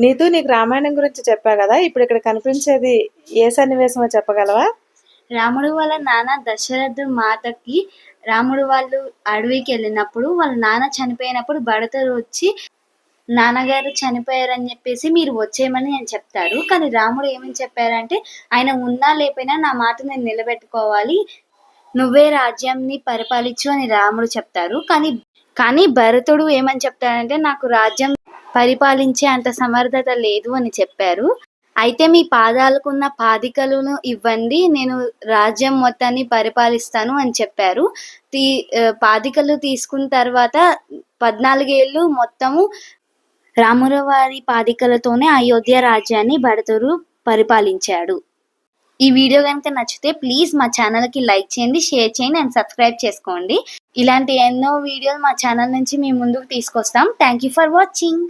నీతు నీకు రామాయణం గురించి చెప్పా కదా, ఇప్పుడు ఇక్కడ కనిపించేది ఏ సన్నివేశమో చెప్పగలవా? రాముడు వాళ్ళ నాన్న దశరథుడు మాతకి రాముడు వాళ్ళు అడవికి వెళ్ళినప్పుడు వాళ్ళ నాన్న చనిపోయినప్పుడు భరతుడు వచ్చి నాన్నగారు చనిపోయారని చెప్పేసి మీరు వచ్చేయమని నేను చెప్తారు. కానీ రాముడు ఏమని చెప్పారంటే ఆయన ఉన్నా లేకపోయినా నా మాట నేను నిలబెట్టుకోవాలి, నువ్వే రాజ్యాన్ని పరిపాలించు అని రాముడు చెప్తారు. కానీ భరతుడు ఏమని చెప్తారంటే నాకు రాజ్యం పరిపాలించే అంత సమర్థత లేదు అని చెప్పారు. అయితే మీ పాదాలకున్న పాదికలను ఇవ్వండి, నేను రాజ్యం మొత్తాన్ని పరిపాలిస్తాను అని చెప్పారు. పాదికలు తీసుకున్న తర్వాత 14 ఏళ్ళు మొత్తము రాముల వారి పాదికలతోనే అయోధ్య రాజ్యాన్ని భరతుడు పరిపాలించాడు. ఈ వీడియో కనుక నచ్చితే ప్లీజ్ మా ఛానల్కి లైక్ చేయండి, షేర్ చేయండి అండ్ సబ్స్క్రైబ్ చేసుకోండి. ఇలాంటి ఎన్నో వీడియోలు మా ఛానల్ నుంచి మీ ముందుకు తీసుకొస్తాం. Thank you for watching.